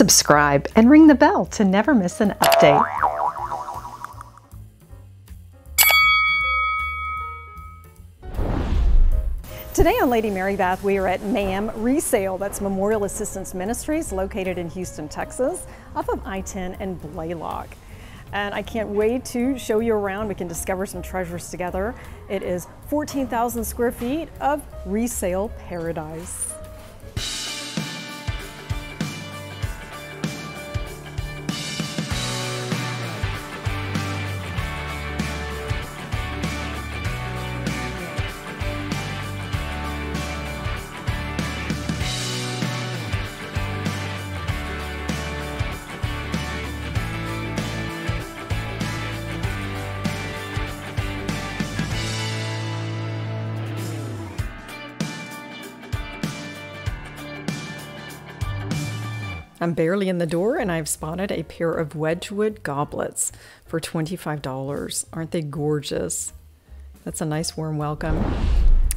subscribe and ring the bell to never miss an update. Today on Lady Mary Bath, we are at MAM Resale. That's Memorial Assistance Ministries, located in Houston, Texas, off of I-10 and Belleek. And I can't wait to show you around. We can discover some treasures together. It is 14,000 square feet of resale paradise. I'm barely in the door and I've spotted a pair of Wedgwood goblets for $25. Aren't they gorgeous? That's a nice warm welcome.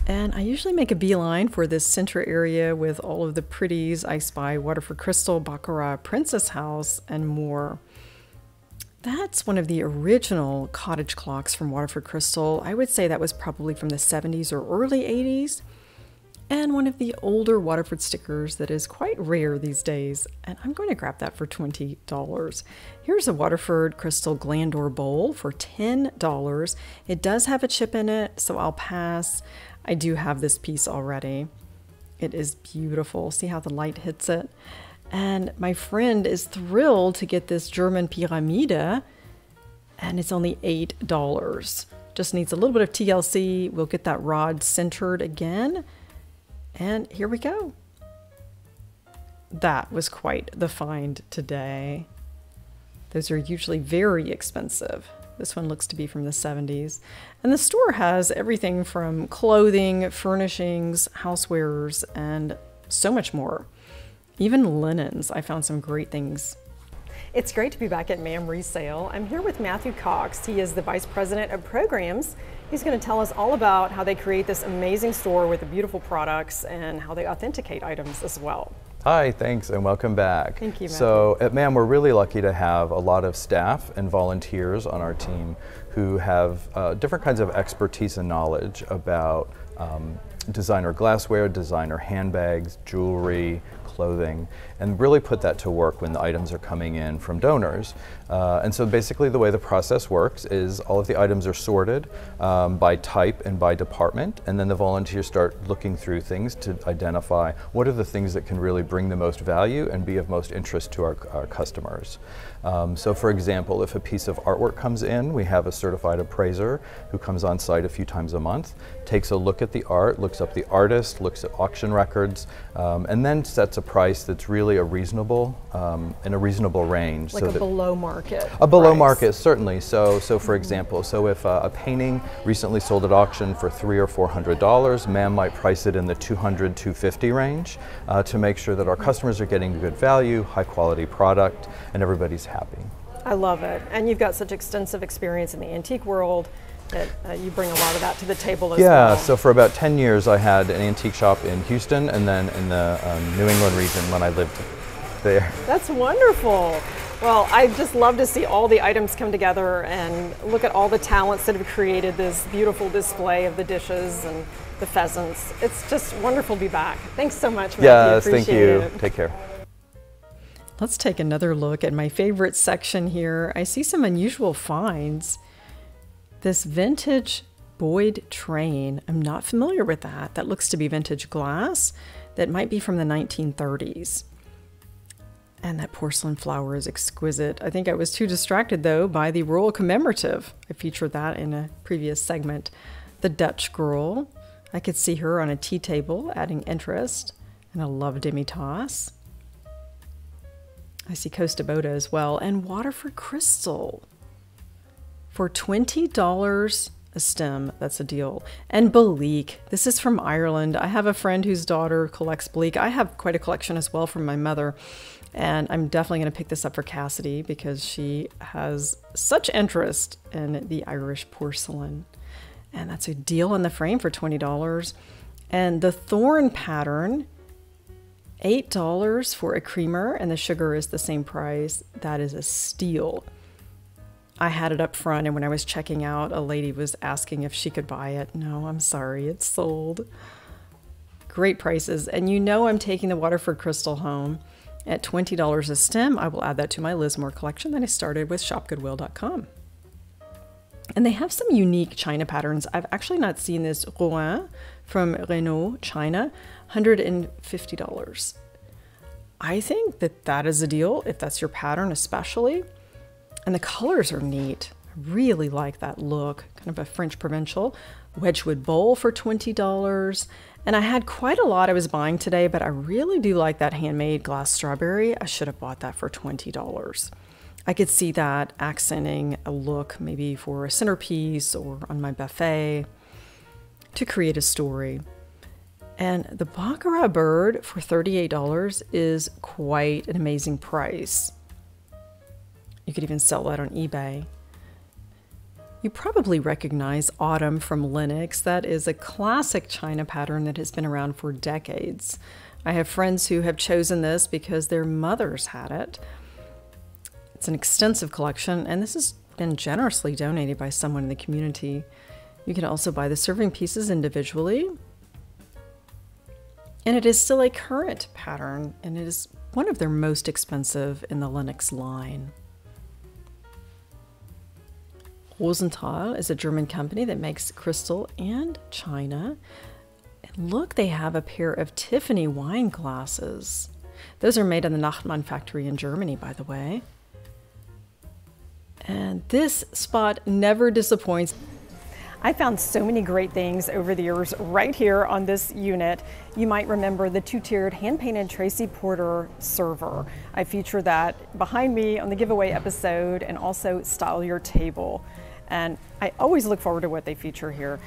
And I usually make a beeline for this center area with all of the pretties I spy: Waterford Crystal, Baccarat, Princess House, and more. That's one of the original cottage clocks from Waterford Crystal. I would say that was probably from the 70s or early 80s. And one of the older Waterford stickers that is quite rare these days. And I'm going to grab that for $20. Here's a Waterford Crystal Glandor bowl for $10. It does have a chip in it, so I'll pass. I do have this piece already. It is beautiful. See how the light hits it? And my friend is thrilled to get this German Pyramide, and it's only $8. Just needs a little bit of TLC. We'll get that rod centered again. And here we go. That was quite the find today. Those are usually very expensive. This one looks to be from the 70s. And the store has everything from clothing, furnishings, housewares, and so much more. Even linens. I found some great things. It's great to be back at MAM Resale. I'm here with Matthew Cox. He is the Vice President of Programs. He's going to tell us all about how they create this amazing store with the beautiful products and how they authenticate items as well. Hi, thanks, and welcome back. Thank you, Matthew. So at MAM, we're really lucky to have a lot of staff and volunteers on our team who have different kinds of expertise and knowledge about designer glassware, designer handbags, jewelry, clothing, and really put that to work when the items are coming in from donors. And so basically the way the process works is all of the items are sorted by type and by department, and then the volunteers start looking through things to identify what are the things that can really bring the most value and be of most interest to our customers. So for example, if a piece of artwork comes in, we have a certified appraiser who comes on site a few times a month, takes a look at the art, looks up the artist, looks at auction records, and then sets a price that's really a reasonable, in a reasonable range. Like so a below market. A below market, certainly. So for example, so if a painting recently sold at auction for $300 or $400, MAM might price it in the $200, $250 range to make sure that our customers are getting good value, high quality product, and everybody's happy. I love it. And you've got such extensive experience in the antique world that you bring a lot of that to the table as well. Yeah, so for about 10 years I had an antique shop in Houston and then in the New England region when I lived there. That's wonderful. Well, I just love to see all the items come together and look at all the talents that have created this beautiful display of the dishes and the pheasants. It's just wonderful to be back. Thanks so much, Matthew. Yes, thank you. It. Take care. Let's take another look at my favorite section here. I see some unusual finds. This vintage Boyd train. I'm not familiar with that. That looks to be vintage glass. That might be from the 1930s. And that porcelain flower is exquisite. I think I was too distracted though by the royal commemorative. I featured that in a previous segment. The Dutch girl. I could see her on a tea table adding interest. And I love demi-tasse. I see Costa Boda as well. And Waterford Crystal. For $20 a stem, that's a deal. And Belleek, this is from Ireland. I have a friend whose daughter collects Belleek. I have quite a collection as well from my mother. And I'm definitely going to pick this up for Cassidy because she has such interest in the Irish porcelain. And that's a deal on the frame for $20. And the thorn pattern $8 for a creamer, and the sugar is the same price. That is a steal. I had it up front, and when I was checking out, a lady was asking if she could buy it. No, I'm sorry, it's sold. Great prices. And you know I'm taking the Waterford crystal home at $20 a stem. I will add that to my Lismore collection that I started with shopgoodwill.com. And they have some unique China patterns. I've actually not seen this Rouen from Renault, China, $150. I think that that is a deal if that's your pattern especially. And the colors are neat. I really like that look, kind of a French provincial. Wedgwood bowl for $20. And I had quite a lot I was buying today, but I really do like that handmade glass strawberry. I should have bought that for $20. I could see that accenting a look maybe for a centerpiece or on my buffet to create a story. And the Baccarat bird for $38 is quite an amazing price. You could even sell that on eBay. You probably recognize Autumn from Lenox. That is a classic China pattern that has been around for decades. I have friends who have chosen this because their mothers had it. It's an extensive collection, and this has been generously donated by someone in the community. You can also buy the serving pieces individually. And it is still a current pattern, and it is one of their most expensive in the Lenox line. Rosenthal is a German company that makes crystal and china. And look, they have a pair of Tiffany wine glasses. Those are made in the Nachtmann factory in Germany, by the way. And this spot never disappoints. I found so many great things over the years right here on this unit. You might remember the two-tiered hand-painted Tracy Porter server. I feature that behind me on the giveaway episode, and also Style Your Table. And I always look forward to what they feature here.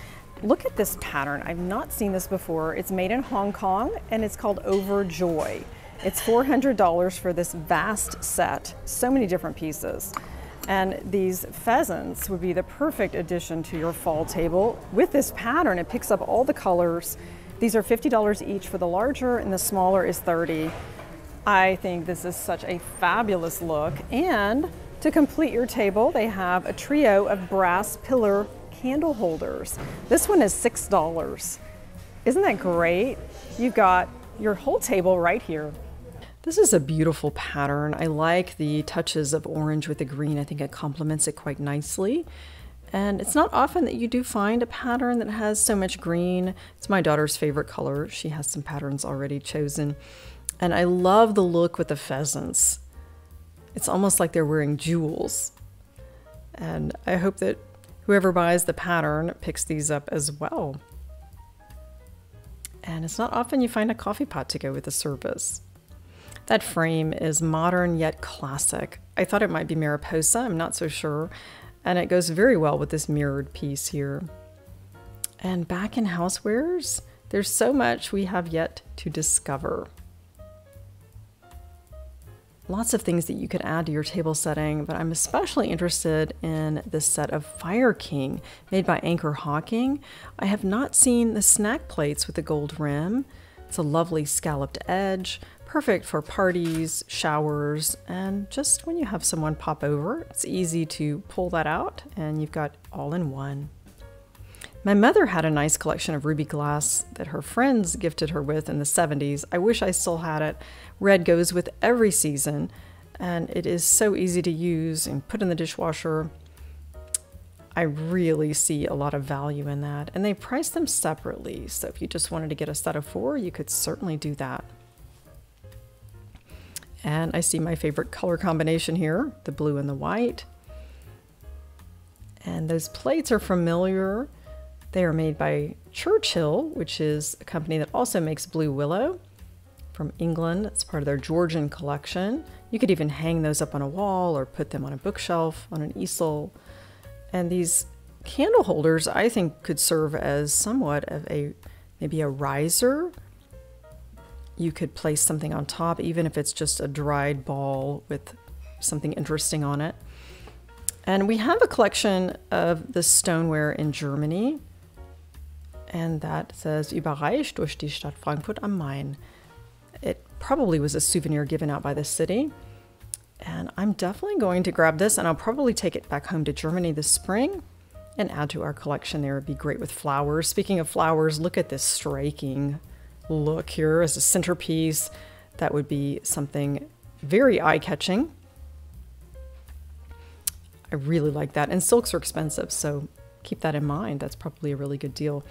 Look at this pattern. I've not seen this before. It's made in Hong Kong, and it's called Overjoy. It's $400 for this vast set. So many different pieces. And these pheasants would be the perfect addition to your fall table. With this pattern, it picks up all the colors. These are $50 each for the larger, and the smaller is $30. I think this is such a fabulous look. And to complete your table, they have a trio of brass pillar candle holders. This one is $6. Isn't that great? You've got your whole table right here. This is a beautiful pattern. I like the touches of orange with the green. I think it complements it quite nicely. And it's not often that you do find a pattern that has so much green. It's my daughter's favorite color. She has some patterns already chosen. And I love the look with the pheasants. It's almost like they're wearing jewels. And I hope that whoever buys the pattern picks these up as well. And it's not often you find a coffee pot to go with the service. That frame is modern yet classic. I thought it might be Mariposa, I'm not so sure. And it goes very well with this mirrored piece here. And back in housewares, there's so much we have yet to discover. Lots of things that you could add to your table setting, but I'm especially interested in this set of Fire King made by Anchor Hawking. I have not seen the snack plates with the gold rim. It's a lovely scalloped edge, perfect for parties, showers, and just when you have someone pop over, it's easy to pull that out and you've got all in one. My mother had a nice collection of ruby glass that her friends gifted her with in the 70s. I wish I still had it. Red goes with every season, and it is so easy to use and put in the dishwasher. I really see a lot of value in that, and they price them separately. So if you just wanted to get a set of 4, you could certainly do that. And I see my favorite color combination here, the blue and the white. And those plates are familiar. They are made by Churchill, which is a company that also makes blue willow from England. It's part of their Georgian collection. You could even hang those up on a wall or put them on a bookshelf, on an easel. And these candle holders, I think, could serve as somewhat of maybe a riser. You could place something on top, even if it's just a dried ball with something interesting on it. And we have a collection of the stoneware in Germany. And that says, überreicht durch die Stadt Frankfurt am Main. It probably was a souvenir given out by the city. And I'm definitely going to grab this, and I'll probably take it back home to Germany this spring and add to our collection there. It'd be great with flowers. Speaking of flowers, look at this striking look here as a centerpiece. That would be something very eye-catching. I really like that. And silks are expensive, so keep that in mind. That's probably a really good deal.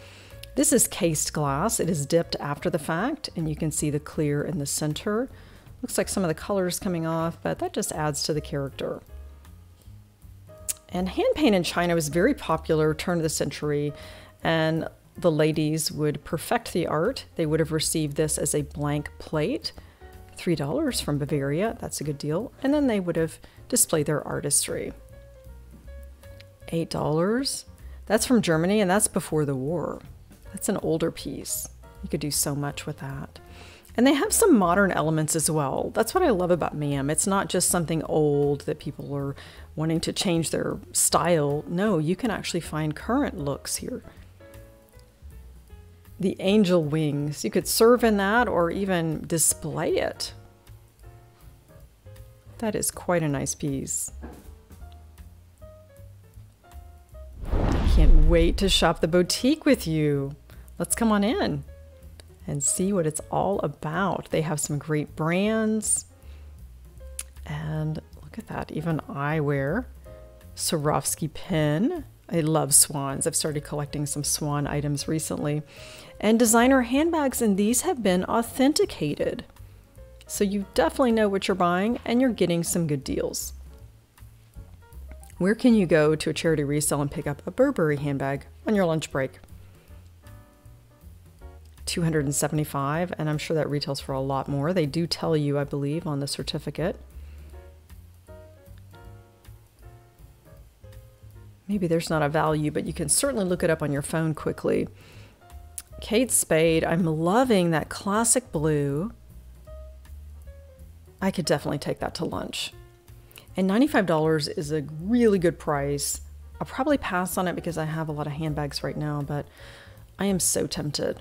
This is cased glass. It is dipped after the fact, and you can see the clear in the center. Looks like some of the colors coming off, but that just adds to the character. And hand paint in China was very popular turn of the century, and the ladies would perfect the art. They would have received this as a blank plate, $3 from Bavaria. That's a good deal. And then they would have displayed their artistry. $8. That's from Germany, and that's before the war. That's an older piece. You could do so much with that. And they have some modern elements as well. That's what I love about MAM. It's not just something old that people are wanting to change their style. No, you can actually find current looks here. The angel wings. You could serve in that or even display it. That is quite a nice piece. I can't wait to shop the boutique with you. Let's come on in and see what it's all about. They have some great brands. And look at that, even eyewear. Swarovski pin. I love swans. I've started collecting some swan items recently. And designer handbags, and these have been authenticated. So you definitely know what you're buying, and you're getting some good deals. Where can you go to a charity resale and pick up a Burberry handbag on your lunch break? $275, and I'm sure that retails for a lot more. They do tell you, I believe, on the certificate. Maybe there's not a value, but you can certainly look it up on your phone quickly. Kate Spade, I'm loving that classic blue. I could definitely take that to lunch. And $95 is a really good price. I'll probably pass on it because I have a lot of handbags right now, but I am so tempted.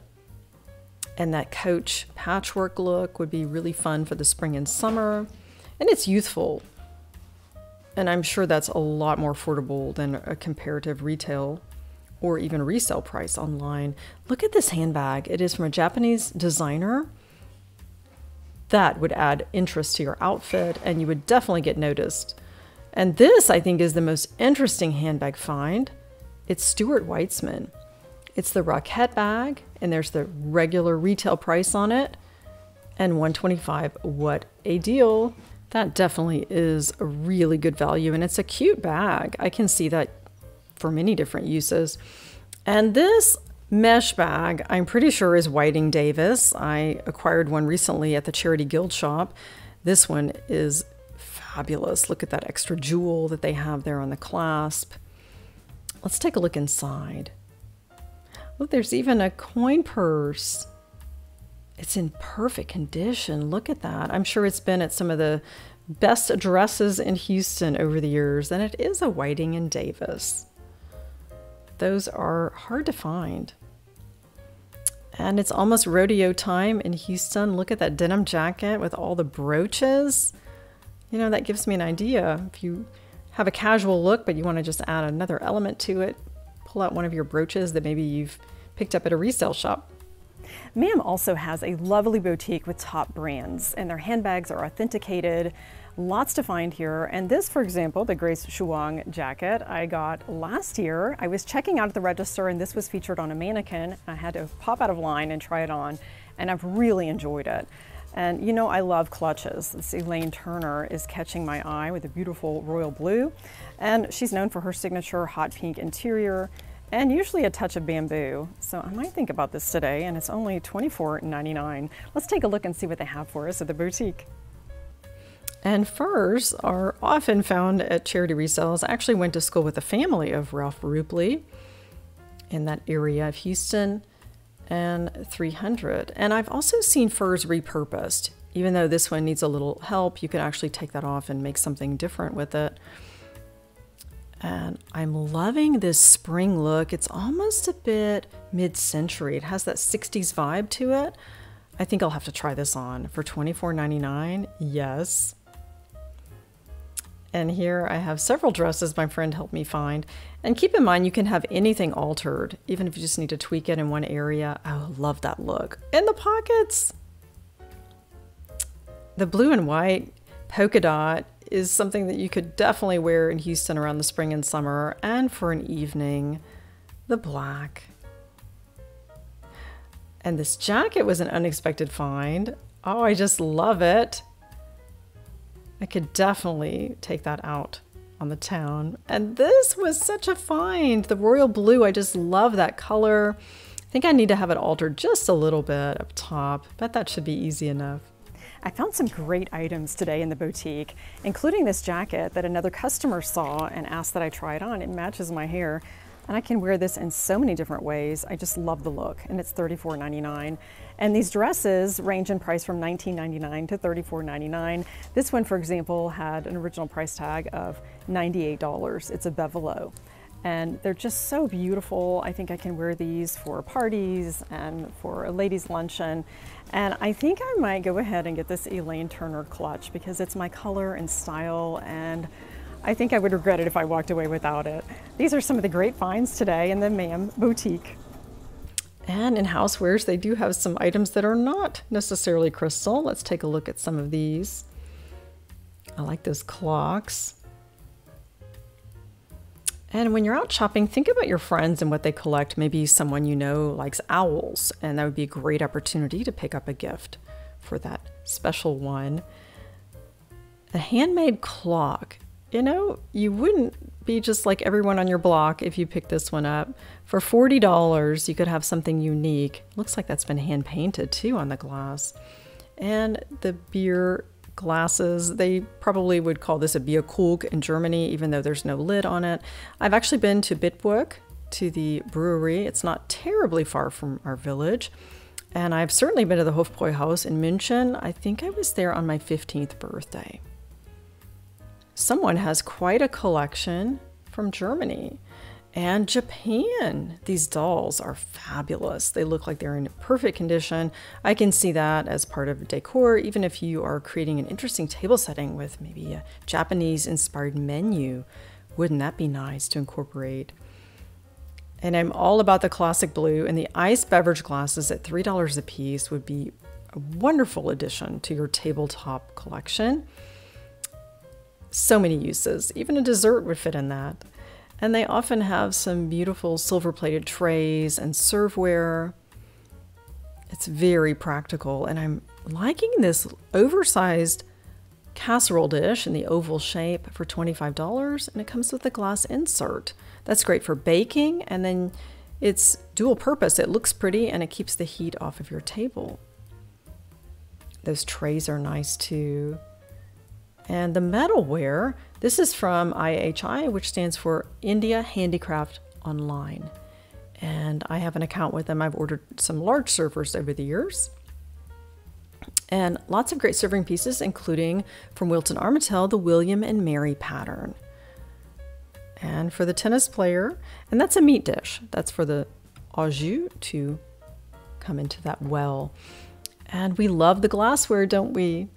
And that Coach patchwork look would be really fun for the spring and summer. And it's youthful. And I'm sure that's a lot more affordable than a comparative retail or even resale price online. Look at this handbag. It is from a Japanese designer. That would add interest to your outfit, and you would definitely get noticed. And this, I think, is the most interesting handbag find. It's Stuart Weitzman. It's the Rockette bag, and there's the regular retail price on it, and $125. What a deal. That definitely is a really good value, and it's a cute bag. I can see that for many different uses. And this mesh bag, I'm pretty sure is Whiting Davis. I acquired one recently at the Charity Guild shop. This one is fabulous. Look at that extra jewel that they have there on the clasp. Let's take a look inside. Look, there's even a coin purse. It's in perfect condition. Look at that. I'm sure it's been at some of the best addresses in Houston over the years, and it is a Whiting and Davis. Those are hard to find. And it's almost rodeo time in Houston. Look at that denim jacket with all the brooches. You know, that gives me an idea. If you have a casual look, but you want to just add another element to it, pull out one of your brooches that maybe you've picked up at a resale shop. MAM also has a lovely boutique with top brands, and their handbags are authenticated. Lots to find here. And this, for example, the Grace Shuang jacket I got last year. I was checking out at the register, and this was featured on a mannequin. I had to pop out of line and try it on, and I've really enjoyed it. And you know, I love clutches. This Elaine Turner is catching my eye with a beautiful royal blue, and she's known for her signature hot pink interior and usually a touch of bamboo. So I might think about this today, and it's only $24.99. Let's take a look and see what they have for us at the boutique. And furs are often found at charity resales. I actually went to school with a family of Ralph Rupley in that area of Houston, and 300. And I've also seen furs repurposed. Even though this one needs a little help, you can actually take that off and make something different with it. And I'm loving this spring look. It's almost a bit mid-century. It has that 60s vibe to it. I think I'll have to try this on for $24.99. Yes. And here I have several dresses my friend helped me find. And keep in mind, you can have anything altered, even if you just need to tweak it in one area. Oh, love that look. And the pockets. The blue and white polka dot is something that you could definitely wear in Houston around the spring and summer, and for an evening. The black. And this jacket was an unexpected find. Oh, I just love it. I could definitely take that out on the town. And this was such a find. The royal blue, I just love that color. I think I need to have it altered just a little bit up top, but that should be easy enough. I found some great items today in the boutique, including this jacket that another customer saw and asked that I try it on. It matches my hair, and I can wear this in so many different ways. I just love the look, and it's $34.99. And these dresses range in price from $19.99 to $34.99. This one, for example, had an original price tag of $98. It's a bevelot. And they're just so beautiful. I think I can wear these for parties and for a ladies' luncheon. And I think I might go ahead and get this Elaine Turner clutch because it's my color and style, and I think I would regret it if I walked away without it. These are some of the great finds today in the MAM Boutique. And in housewares, they do have some items that are not necessarily crystal. Let's take a look at some of these. I like those clocks. And when you're out shopping, think about your friends and what they collect. Maybe someone you know likes owls, and that would be a great opportunity to pick up a gift for that special one. A handmade clock. You know, you wouldn't be just like everyone on your block if you picked this one up. For $40, you could have something unique. Looks like that's been hand painted too on the glass. And the beer glasses, they probably would call this a Bierkrug in Germany, even though there's no lid on it. I've actually been to Bitburg, to the brewery. It's not terribly far from our village. And I've certainly been to the Hofbräuhaus in München. I think I was there on my 15th birthday. Someone has quite a collection from Germany and Japan. These dolls are fabulous. They look like they're in perfect condition. I can see that as part of decor, even if you are creating an interesting table setting with maybe a Japanese-inspired menu. Wouldn't that be nice to incorporate? And I'm all about the classic blue, and the iced beverage glasses at $3 a piece would be a wonderful addition to your tabletop collection. So many uses. Even a dessert would fit in that. And they often have some beautiful silver-plated trays and serveware. It's very practical, and I'm liking this oversized casserole dish in the oval shape for $25, and it comes with a glass insert. That's great for baking, and then it's dual purpose. It looks pretty, and it keeps the heat off of your table. Those trays are nice too. And the metalware, this is from IHI, which stands for India Handicraft Online. And I have an account with them. I've ordered some large servers over the years. And lots of great serving pieces, including from Wilton Armitel, the William and Mary pattern. And for the tennis player, and that's a meat dish. That's for the au jus to come into that well. And we love the glassware, don't we?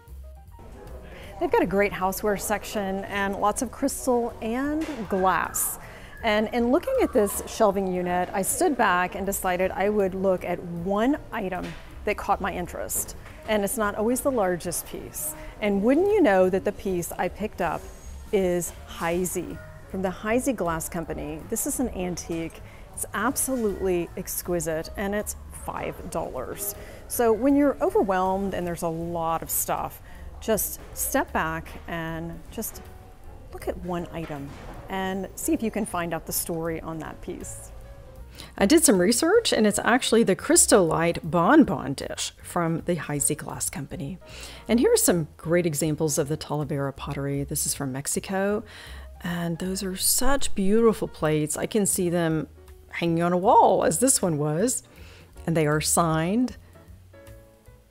They've got a great houseware section and lots of crystal and glass. And in looking at this shelving unit, I stood back and decided I would look at one item that caught my interest. And it's not always the largest piece. And wouldn't you know that the piece I picked up is Heisey from the Heisey Glass Company. This is an antique. It's absolutely exquisite, and it's $5. So when you're overwhelmed and there's a lot of stuff, just step back and just look at one item and see if you can find out the story on that piece. I did some research, and it's actually the Crystolite Bonbon dish from the Heisey Glass Company. And here are some great examples of the Talavera pottery. This is from Mexico, and those are such beautiful plates. I can see them hanging on a wall, as this one was, and they are signed.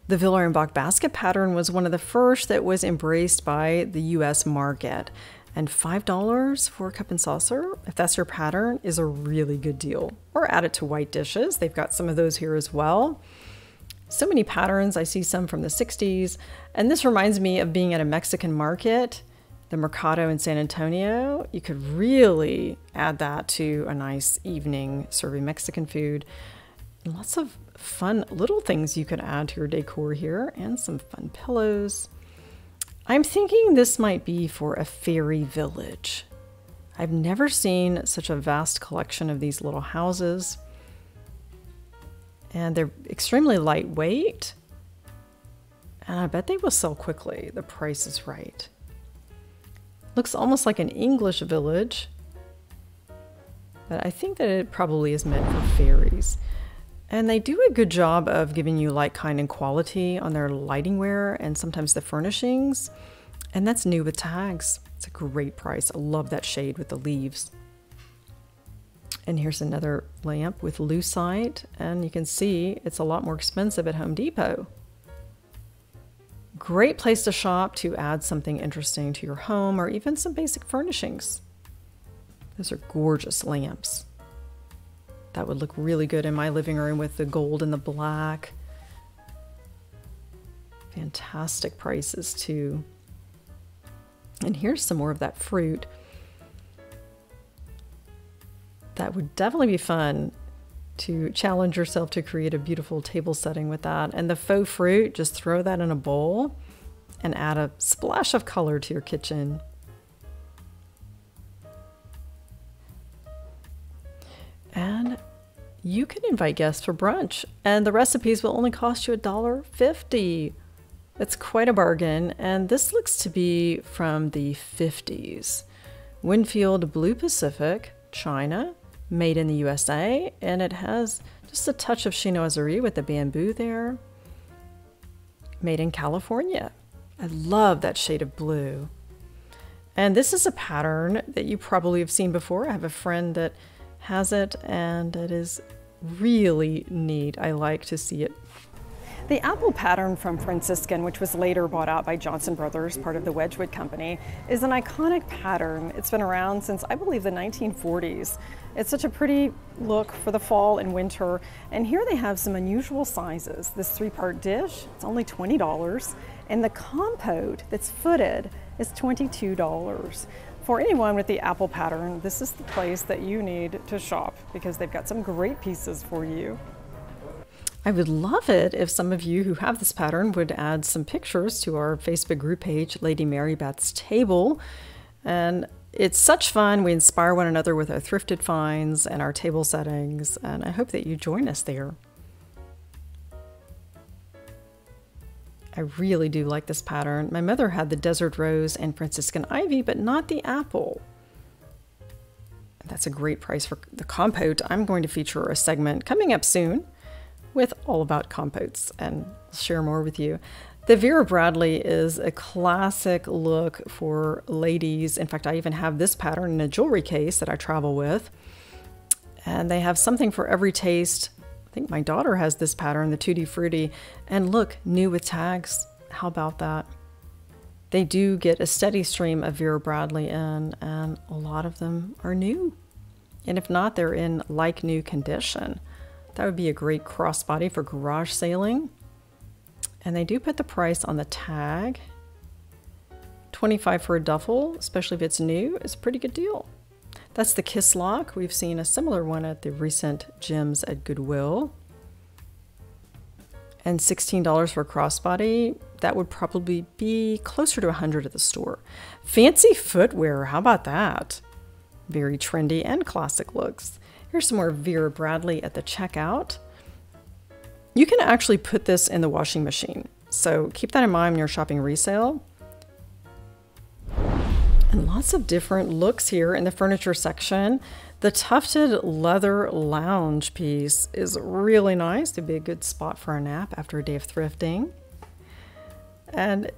The Viller and Bach basket pattern was one of the first that was embraced by the US market. And $5 for a cup and saucer, if that's your pattern, is a really good deal. Or add it to white dishes. They've got some of those here as well. So many patterns. I see some from the 60s. And this reminds me of being at a Mexican market, the Mercado in San Antonio. You could really add that to a nice evening serving Mexican food. And lots of fun little things you could add to your decor here, and some fun pillows. I'm thinking this might be for a fairy village. I've never seen such a vast collection of these little houses. And they're extremely lightweight. And I bet they will sell quickly. The price is right. Looks almost like an English village. But I think that it probably is meant for fairies. And they do a good job of giving you light, kind, and quality on their lighting ware and sometimes the furnishings. And that's new with tags. It's a great price. I love that shade with the leaves. And here's another lamp with lucite, and you can see it's a lot more expensive at Home Depot. Great place to shop to add something interesting to your home or even some basic furnishings. Those are gorgeous lamps. That would look really good in my living room with the gold and the black. Fantastic prices too. And here's some more of that fruit. That would definitely be fun to challenge yourself to create a beautiful table setting with that. And the faux fruit, just throw that in a bowl and add a splash of color to your kitchen. And you can invite guests for brunch, and the recipes will only cost you $1.50. It's quite a bargain, and this looks to be from the 50s. Winfield Blue Pacific, China. Made in the USA, and it has just a touch of chinoiserie with the bamboo there. Made in California. I love that shade of blue. And this is a pattern that you probably have seen before. I have a friend that has it, and it is really neat. I like to see it. The apple pattern from Franciscan, which was later bought out by Johnson Brothers, part of the Wedgwood company, is an iconic pattern. It's been around since, I believe, the 1940s. It's such a pretty look for the fall and winter. And here they have some unusual sizes. This 3-part dish, it's only $20. And the compote that's footed is $22. For anyone with the apple pattern, this is the place that you need to shop because they've got some great pieces for you. I would love it if some of you who have this pattern would add some pictures to our Facebook group page, Lady Mary Beth's Table. And it's such fun. We inspire one another with our thrifted finds and our table settings, and I hope that you join us there. I really do like this pattern. My mother had the desert rose and Franciscan ivy, but not the apple. That's a great price for the compote. I'm going to feature a segment coming up soon with all about compotes, and I'll share more with you. The Vera Bradley is a classic look for ladies. In fact, I even have this pattern in a jewelry case that I travel with. And they have something for every taste. I think my daughter has this pattern, the Tutti Frutti. And look, new with tags. How about that? They do get a steady stream of Vera Bradley in, and a lot of them are new. And if not, they're in like new condition. That would be a great crossbody for garage sailing. And they do put the price on the tag. $25 for a duffel, especially if it's new, is a pretty good deal. That's the Kiss Lock. We've seen a similar one at the recent Gems at Goodwill. And $16 for a crossbody. That would probably be closer to $100 at the store. Fancy footwear, how about that? Very trendy and classic looks. Here's some more Vera Bradley at the checkout. You can actually put this in the washing machine, so keep that in mind when you're shopping resale. And lots of different looks here in the furniture section. The tufted leather lounge piece is really nice. It'd be a good spot for a nap after a day of thrifting. And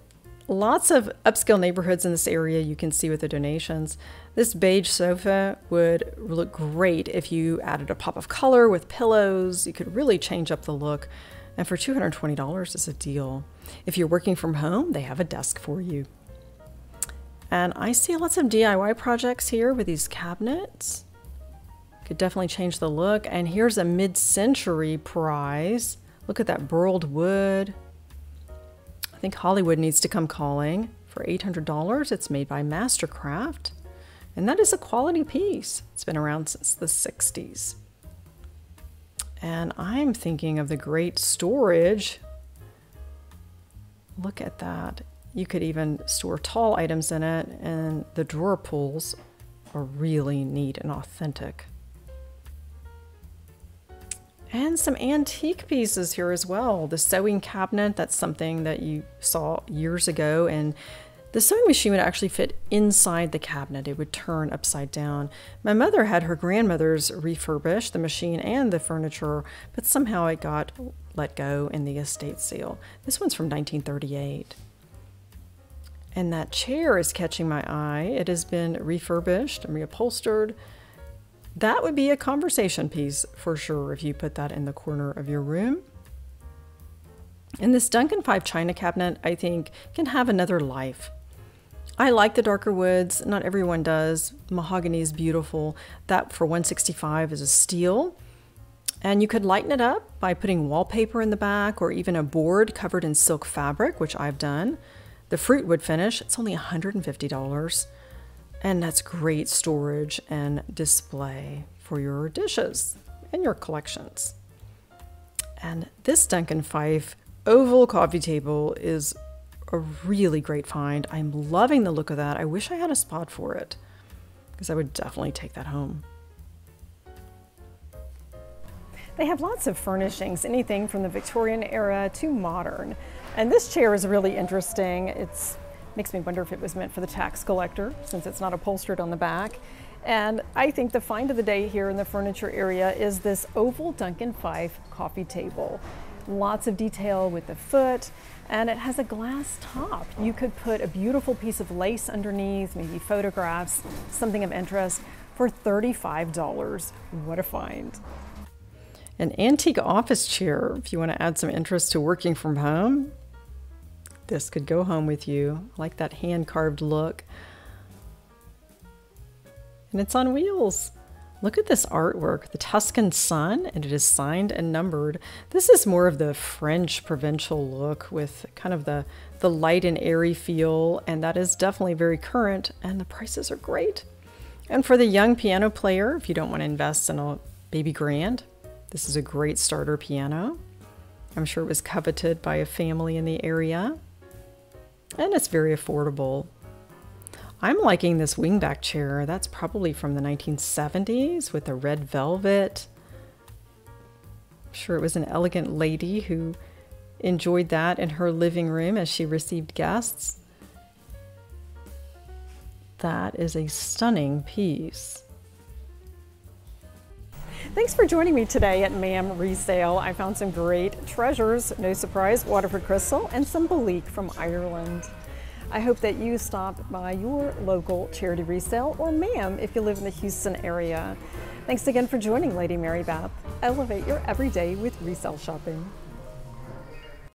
lots of upscale neighborhoods in this area you can see with the donations. This beige sofa would look great if you added a pop of color with pillows. You could really change up the look. And for $220 is a deal. If you're working from home, they have a desk for you. And I see lots of DIY projects here with these cabinets. Could definitely change the look. And here's a mid-century prize. Look at that burled wood. I think Hollywood needs to come calling. For $800, it's made by Mastercraft. And that is a quality piece. It's been around since the 60s. And I'm thinking of the great storage. Look at that. You could even store tall items in it, and the drawer pulls are really neat and authentic. And some antique pieces here as well. The sewing cabinet, that's something that you saw years ago, and the sewing machine would actually fit inside the cabinet. It would turn upside down. My mother had her grandmother's refurbish, the machine and the furniture, but somehow it got let go in the estate sale. This one's from 1938. And that chair is catching my eye. It has been refurbished and reupholstered. That would be a conversation piece for sure if you put that in the corner of your room. And this Duncan 5 china cabinet, I think, can have another life. I like the darker woods. Not everyone does. Mahogany is beautiful. That for $165 is a steal. And you could lighten it up by putting wallpaper in the back or even a board covered in silk fabric, which I've done. The fruit wood finish, it's only $150. And that's great storage and display for your dishes and your collections. And this Duncan 5 oval coffee table is a really great find. I'm loving the look of that. I wish I had a spot for it because I would definitely take that home. They have lots of furnishings, anything from the Victorian era to modern. And this chair is really interesting. It makes me wonder if it was meant for the tax collector since it's not upholstered on the back. And I think the find of the day here in the furniture area is this oval Duncan 5 coffee table. Lots of detail with the foot, and it has a glass top. You could put a beautiful piece of lace underneath, maybe photographs, something of interest, for $35. What a find. An antique office chair, if you want to add some interest to working from home, this could go home with you. I like that hand-carved look. And it's on wheels. Look at this artwork, the Tuscan sun, and it is signed and numbered. This is more of the French provincial look with kind of the light and airy feel, and that is definitely very current, and the prices are great. And for the young piano player, if you don't want to invest in a baby grand, this is a great starter piano. I'm sure it was coveted by a family in the area, and it's very affordable. I'm liking this wingback chair. That's probably from the 1970s with the red velvet. I'm sure it was an elegant lady who enjoyed that in her living room as she received guests. That is a stunning piece. Thanks for joining me today at MAM Resale. I found some great treasures, no surprise, Waterford crystal and some Belleek from Ireland. I hope that you stop by your local charity resale or MAM if you live in the Houston area. Thanks again for joining Lady Mary Beth. Elevate your everyday with resale shopping.